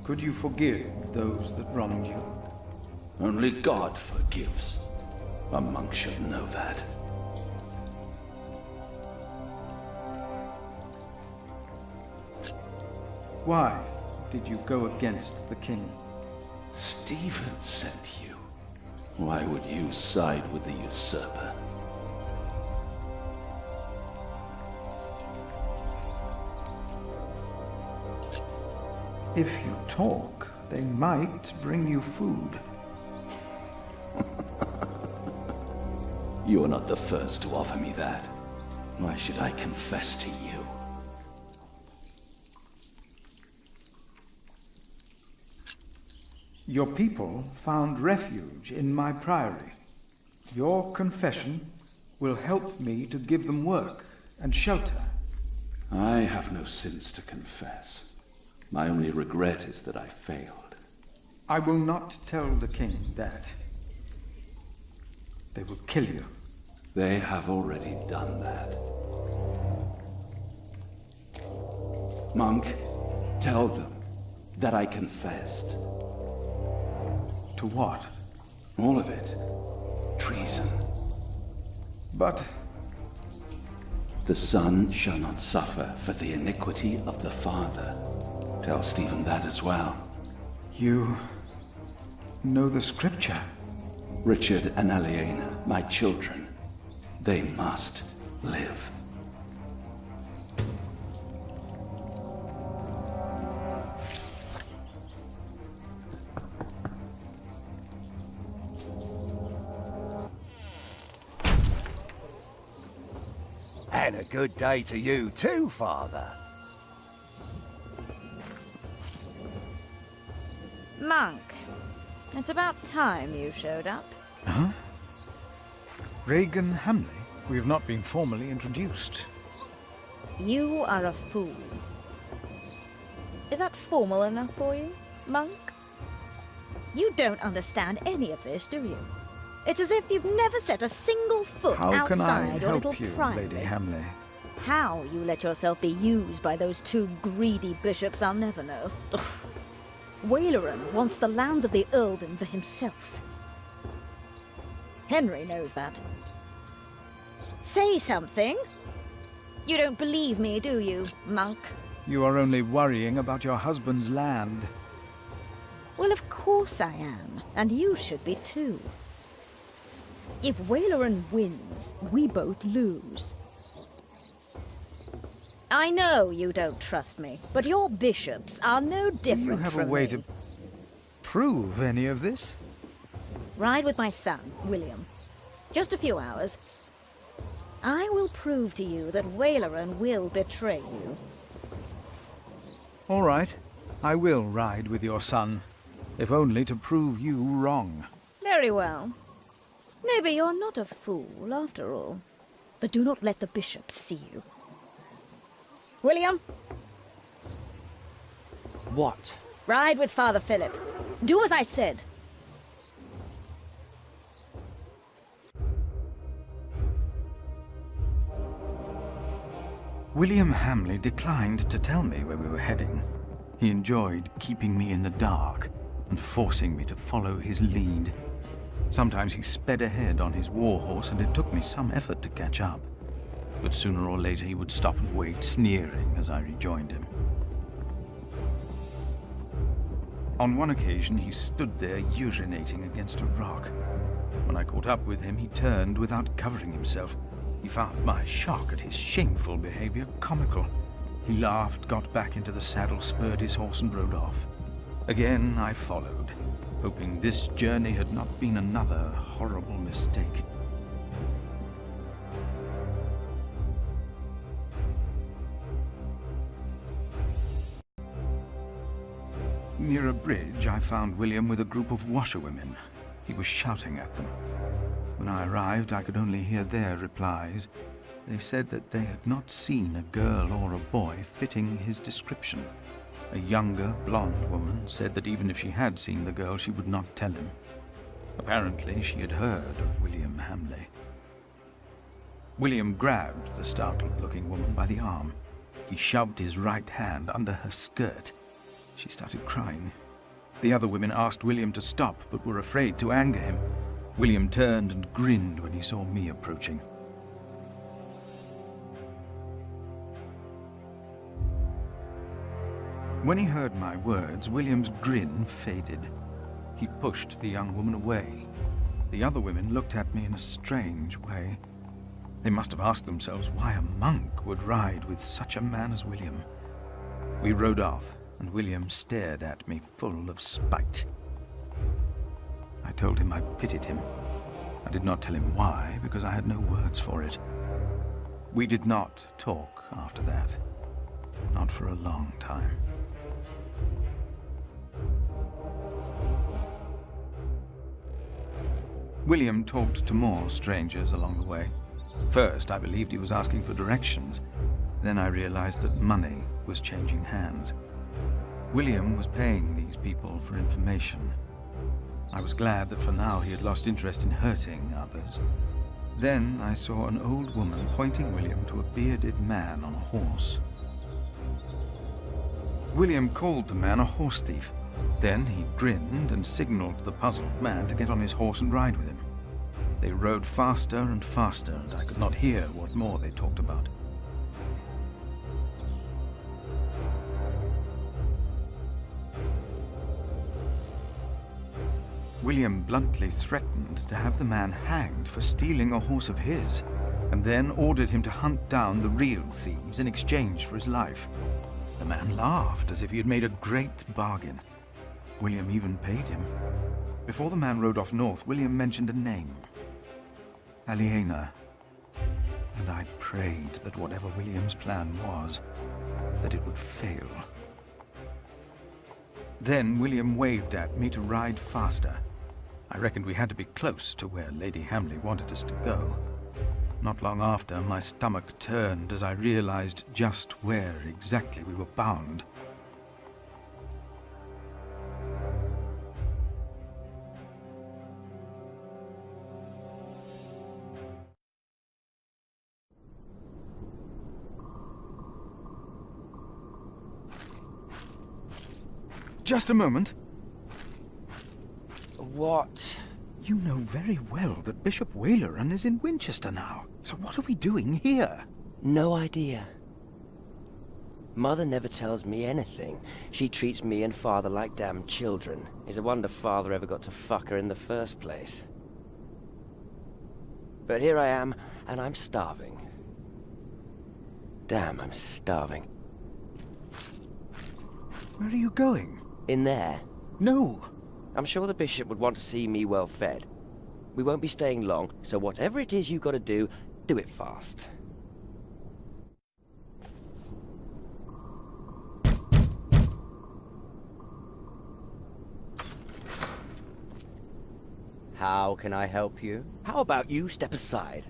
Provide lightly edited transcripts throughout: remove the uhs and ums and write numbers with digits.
Could you forgive those that wronged you? Only God forgives. A monk should know that. Why did you go against the king? Stephen sent you. Why would you side with the usurper? If you talk, they might bring you food. You are not the first to offer me that. Why should I confess to you? Your people found refuge in my priory. Your confession will help me to give them work and shelter. I have no sins to confess. My only regret is that I failed. I will not tell the king that. They will kill you. They have already done that. Monk, tell them that I confessed. To what? All of it. Treason. But the son shall not suffer for the iniquity of the father. Tell Stephen that as well. you know the scripture. Richard and Aliena, my children, they must live. And a good day to you too, Father. Monk, it's about time you showed up. Huh? Regan Hamley? We have not been formally introduced. You are a fool. Is that formal enough for you, Monk? You don't understand any of this, do you? It's as if you've never set a single foot How can I outside your little help you, priory. Lady Hamley? How you let yourself be used by those two greedy bishops, I'll never know. Waleran wants the lands of the earldom for himself. Henry knows that. Say something. You don't believe me, do you, Monk? You are only worrying about your husband's land. Well, of course I am, and you should be too. If Waleran wins, we both lose. I know you don't trust me, but your bishops are no different Do you have a from way me. to prove any of this? Ride with my son, William. Just a few hours. I will prove to you that Waleran will betray you. All right. I will ride with your son, if only to prove you wrong. Very well. Maybe you're not a fool, after all. But do not let the bishops see you. William? What? Ride with Father Philip. Do as I said. William Hamley declined to tell me where we were heading. He enjoyed keeping me in the dark and forcing me to follow his lead. Sometimes he sped ahead on his warhorse, and it took me some effort to catch up. But sooner or later he would stop and wait, sneering as I rejoined him. On one occasion, he stood there urinating against a rock. When I caught up with him, he turned without covering himself. He found my shock at his shameful behavior comical. He laughed, got back into the saddle, spurred his horse, and rode off. Again, I followed, hoping this journey had not been another horrible mistake. Near a bridge, I found William with a group of washerwomen. He was shouting at them. When I arrived, I could only hear their replies. They said that they had not seen a girl or a boy fitting his description. A younger, blonde woman said that even if she had seen the girl, she would not tell him. Apparently, she had heard of William Hamley. William grabbed the startled-looking woman by the arm. He shoved his right hand under her skirt. She started crying. The other women asked William to stop, but were afraid to anger him. William turned and grinned when he saw me approaching. When he heard my words, William's grin faded. He pushed the young woman away. The other women looked at me in a strange way. They must have asked themselves why a monk would ride with such a man as William. We rode off, and William stared at me full of spite. I told him I pitied him. I did not tell him why, because I had no words for it. We did not talk after that. Not for a long time. William talked to more strangers along the way. First, I believed he was asking for directions. Then I realized that money was changing hands. William was paying these people for information. I was glad that for now he had lost interest in hurting others. Then I saw an old woman pointing William to a bearded man on a horse. William called the man a horse thief. Then he grinned and signaled the puzzled man to get on his horse and ride with him. They rode faster and faster, and I could not hear what more they talked about. William bluntly threatened to have the man hanged for stealing a horse of his, and then ordered him to hunt down the real thieves in exchange for his life. The man laughed as if he had made a great bargain. William even paid him. Before the man rode off north, William mentioned a name. Aliena. And I prayed that whatever William's plan was, that it would fail. Then William waved at me to ride faster. I reckoned we had to be close to where Lady Hamley wanted us to go. Not long after, my stomach turned as I realized just where exactly we were bound. Just a moment. What? You know very well that Bishop Waleran is in Winchester now. So what are we doing here? No idea. Mother never tells me anything. She treats me and Father like damn children. It's a wonder Father ever got to fuck her in the first place. But here I am, and I'm starving. Damn, I'm starving. Where are you going? In there. No! I'm sure the bishop would want to see me well fed. We won't be staying long, so whatever it is you gotta do it fast. How can I help you? How about you step aside?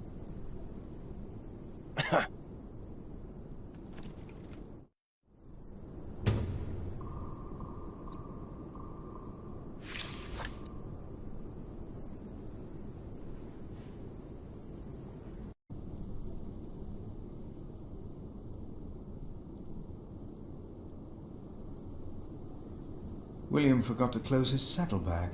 William forgot to close his saddlebag.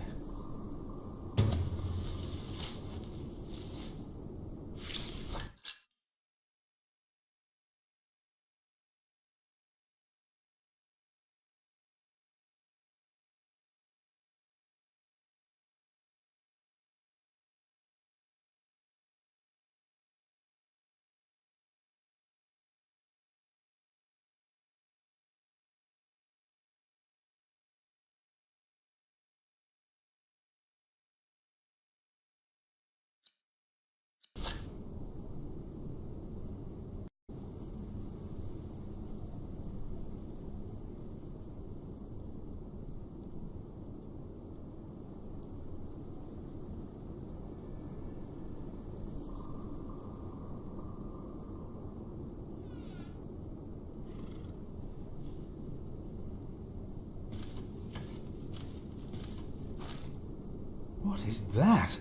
What is that?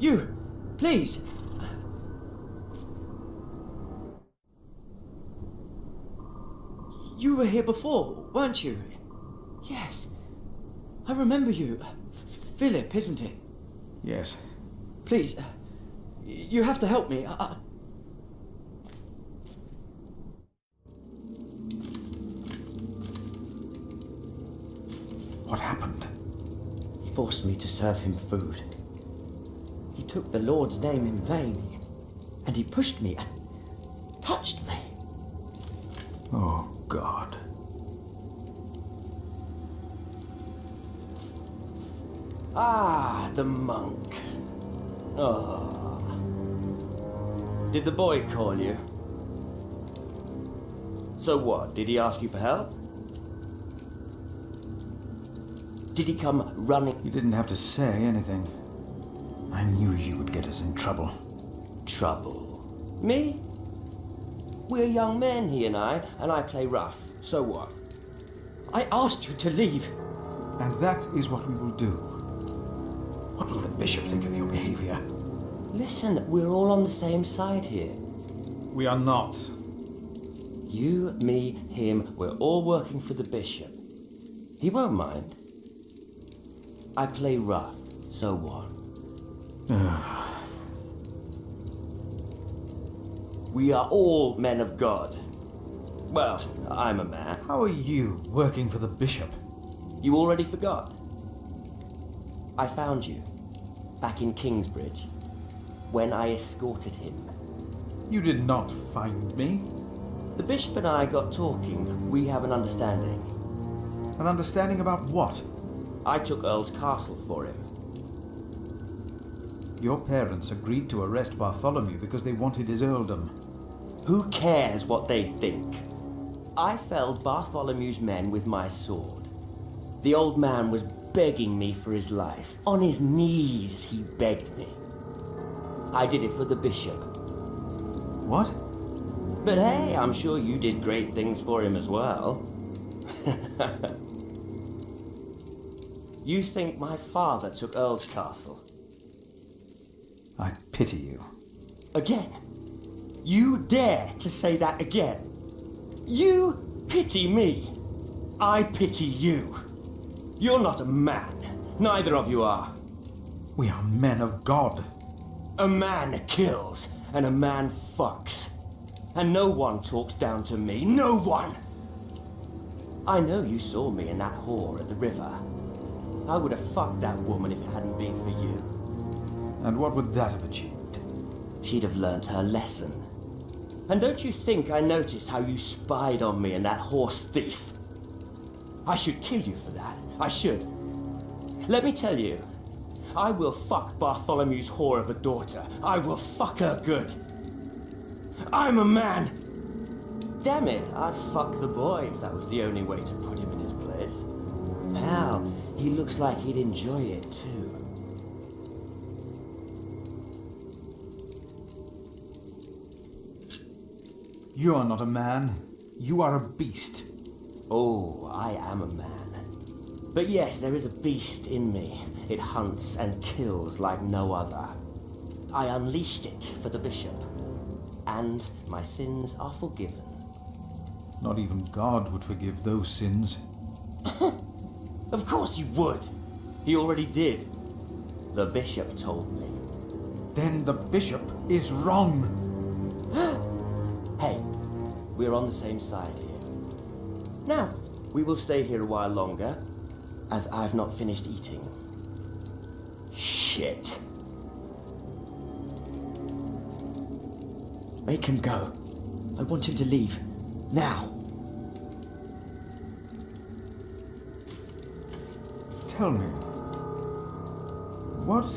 You! Please! You were here before, weren't you? Yes. I remember you. Philip, isn't it? Yes. Please, you have to help me. What happened? He forced me to serve him food. He took the Lord's name in vain, and he pushed me and touched me. Oh, God. Ah, the monk. Oh. Did the boy call you? So what? Did he ask you for help? Did he come running? You didn't have to say anything. I knew you would get us in trouble. Trouble? Me? We're young men, he and I play rough. So what? I asked you to leave. And that is what we will do. What will the bishop think of your behavior? Listen, we're all on the same side here. We are not. You, me, him, we're all working for the bishop. He won't mind. I play rough, so what? We are all men of God. Well, I'm a man. How are you working for the bishop? You already forgot. I found you, back in Kingsbridge, when I escorted him. You did not find me. The bishop and I got talking. We have an understanding. An understanding about what? I took Earl's castle for him. Your parents agreed to arrest Bartholomew because they wanted his earldom. Who cares what they think? I felled Bartholomew's men with my sword. The old man was begging me for his life. On his knees, he begged me. I did it for the bishop. What? But hey, I'm sure you did great things for him as well. You think my father took Earl's castle? I pity you. Again? You dare to say that again? You pity me. I pity you. You're not a man. Neither of you are. We are men of God. A man kills, and a man fucks. And no one talks down to me. No one! I know you saw me and that whore at the river. I would have fucked that woman if it hadn't been for you. And what would that have achieved? She'd have learnt her lesson. And don't you think I noticed how you spied on me and that horse thief? I should kill you for that. I should. Let me tell you, I will fuck Bartholomew's whore of a daughter. I will fuck her good. I'm a man. Damn it, I'd fuck the boy if that was the only way to put him in his place. Hell, he looks like he'd enjoy it too. You are not a man. You are a beast. Oh, I am a man. But yes, there is a beast in me. It hunts and kills like no other. I unleashed it for the bishop. And my sins are forgiven. Not even God would forgive those sins. Of course he would. He already did. The bishop told me. Then the bishop is wrong. Hey, we're on the same side here. Now, we will stay here a while longer, as I've not finished eating. Shit. Make him go. I want him to leave. Now. Tell me, what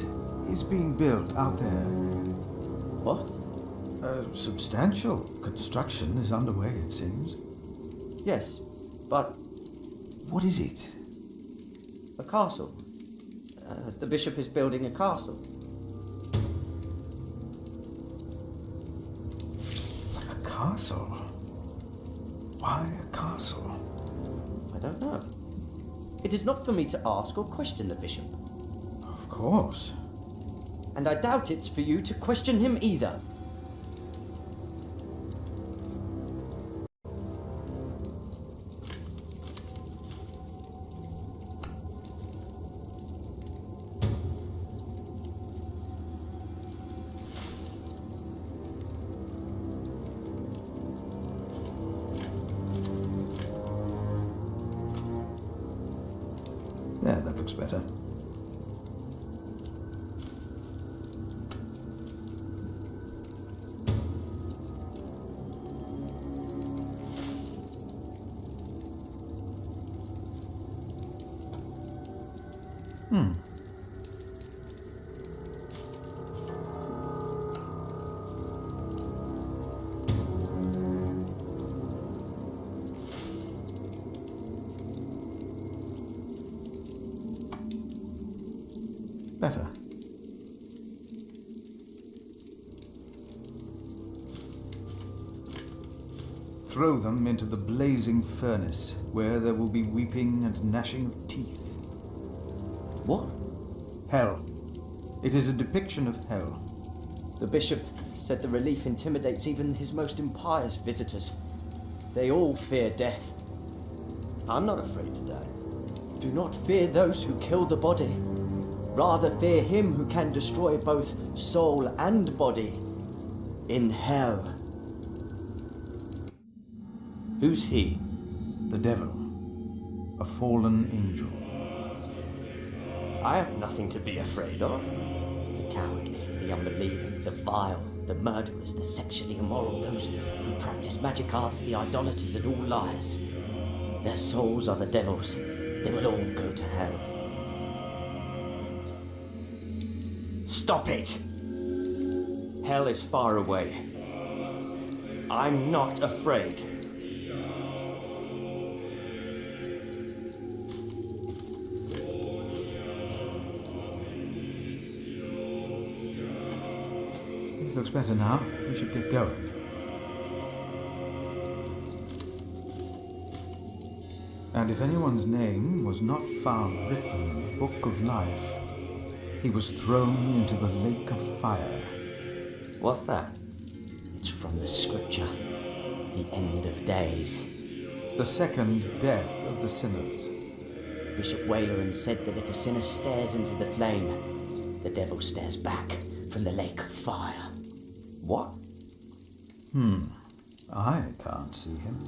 is being built out there? What? A substantial construction is underway, it seems. Yes, but What is it? a castle. The bishop is building a castle. A castle? Why a castle? I don't know. It is not for me to ask or question the bishop. Of course. and I doubt it's for you to question him either. There, that looks better. Better. Throw them into the blazing furnace, where there will be weeping and gnashing of teeth. What? Hell. It is a depiction of hell. The bishop said the relief intimidates even his most impious visitors. They all fear death. I'm not afraid to die. Do not fear those who kill the body. Rather fear him who can destroy both soul and body in hell. Who's he? The devil. A fallen angel. I have nothing to be afraid of. The cowardly, the unbelieving, the vile, the murderers, the sexually immoral, those who practice magic arts, the idolaters, and all liars. Their souls are the devil's. They will all go to hell. Stop it! Hell is far away. I'm not afraid. It looks better now. We should get going. And if anyone's name was not found written in the Book of Life, he was thrown into the lake of fire. What's that? It's from the scripture. The end of days. The second death of the sinners. Bishop Waleran said that if a sinner stares into the flame, the devil stares back from the lake of fire. What? I can't see him.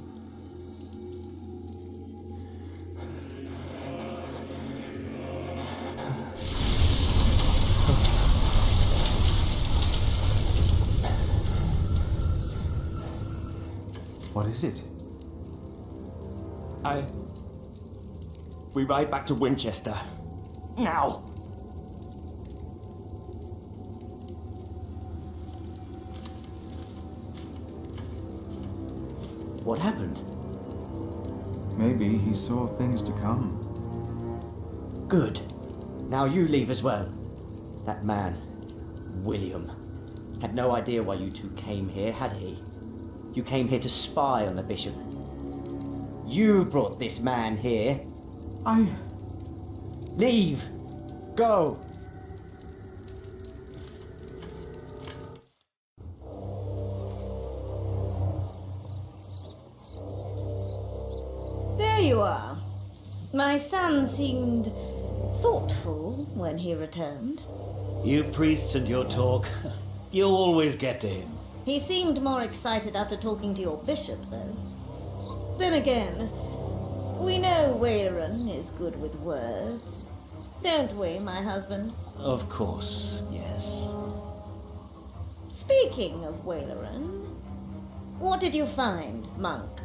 What is it? We ride back to Winchester. Now! What happened? Maybe he saw things to come. Good. Now you leave as well. That man, William, had no idea why you two came here, had he? You came here to spy on the bishop. You brought this man here. Leave! Go! There you are. My son seemed thoughtful when he returned. You priests and your talk. You'll always get to him. He seemed more excited after talking to your bishop, though. Then again, we know Waleran is good with words. Don't we, my husband? Of course, yes. Speaking of Waleran, what did you find, monk?